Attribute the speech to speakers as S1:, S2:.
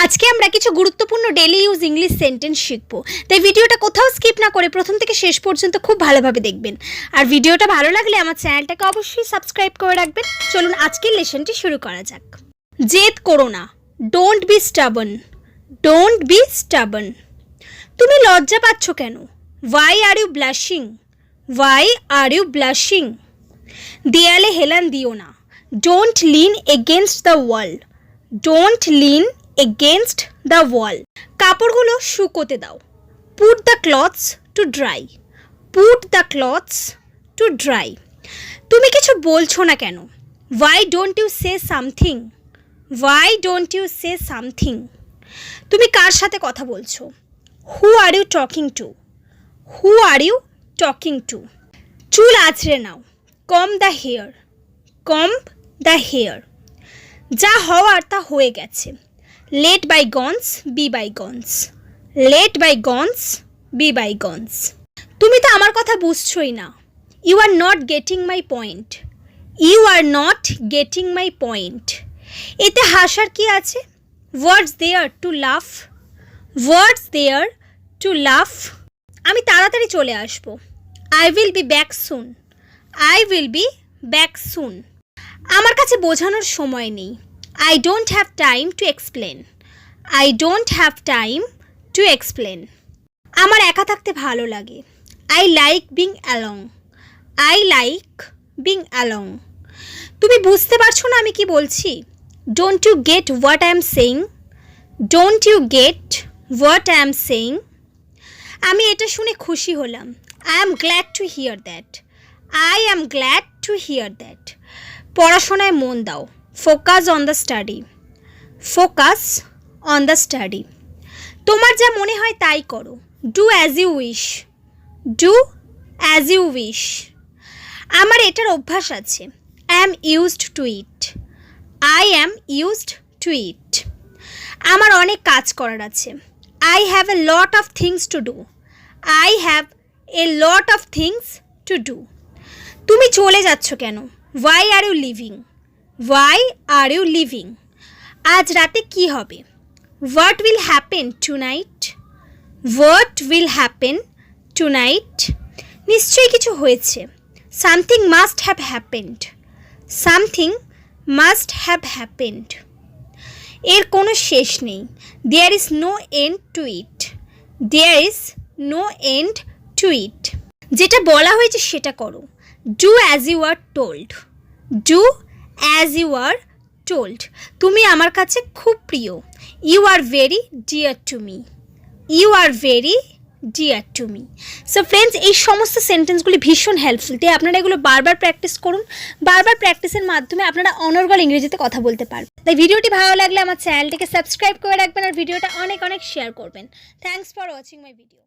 S1: আজকে আমরা কিছু গুরুত্বপূর্ণ ডেইলি ইউজ ইংলিশ সেন্টেন্স শিখব। তাই ভিডিওটা কোথাও স্কিপ না করে প্রথম থেকে শেষ পর্যন্ত খুব ভালোভাবে দেখবেন। আর ভিডিওটা ভালো লাগলে আমার চ্যানেলটাকে অবশ্যই সাবস্ক্রাইব করে রাখবেন। চলুন আজকের লেসনটি শুরু করা যাক। জেদ করো না, don't be stubborn, don't be stubborn. তুমি লজ্জা পাচ্ছ কেন? Why are you blushing, why are you blushing. দেয়ালে হেলান দিও না, don't lean against the wall, don't lean against the wall. কাপড়গুলো শুকোতে দাও, put the clothes to dry, put the clothes to dry. তুমি কিছু বলছো না কেন? Why don't you say something, why don't you say something. তুমি কার সাথে কথা বলছো? হু are you talking to, who are you talking to. চুল আঁচড়ে নাও, comb the hair, comb the hair. যা হওয়ার তা হয়ে গেছে, let bygones be bygones, let bygones be bygones. তুমি তো আমার কথা বুঝছোই না, you are not getting my point, you are not getting my point. এতে হাসার কি আছে? ওয়ার্ডস দেয়ার টু লাফ, ওয়ার্ডস দেয়ার টু লাফ। আমি তাড়াতাড়ি চলে আসবো, I will be back soon, I will be back soon. আমার কাছে বোঝানোর সময় নেই, I don't have time to explain, I don't have time to explain. আমার একা থাকতে ভালো লাগে, I like being alone, I like being alone. তুমি বুঝতে পারছো না আমি কি বলছি? Don't you get what I am saying, don't you get what I am saying. আমি এটা শুনে খুশি হলাম, I am glad to hear that, I am glad to hear that. পড়াশোনায় মন দাও, focus on the study, focus on the study. তোমার যা মনে হয় তাই করো, do as you wish, do as you wish. আমার এটার অভ্যাস আছে, I am used to it, I am used to it. আমার অনেক কাজ করার আছে, I have a lot of things to do, I have a lot of things to do. তুমি চলে যাচ্ছ কেন? Why are you leaving, Y are you leaving. আজ রাতে কি হবে? What will happen tonight, what will happen tonight. নিশ্চয়ই কিছু হয়েছে, something must have happened, something must have happened. এর কোনো শেষ নেই, there is no end to it, there is no end to it. যেটা বলা হয়েছে সেটা করো, do as you are told, do as you are told. তুমি আমার কাছে খুব প্রিয়, you are very dear to me, you are very dear to me. So friends, এই সমস্ত সেন্টেন্সগুলি ভীষণ হেল্পফুল। তাই আপনারা এগুলো বারবার প্র্যাকটিস করুন, বারবার প্র্যাকটিসের মাধ্যমে আপনারা অনর্গল ইংরেজিতে কথা বলতে পারবেন। তাই ভিডিওটি ভালো লাগলে আমার চ্যানেলটিকে সাবস্ক্রাইব করে রাখবেন আর ভিডিওটা অনেক অনেক শেয়ার করবেন। Thanks for watching my video.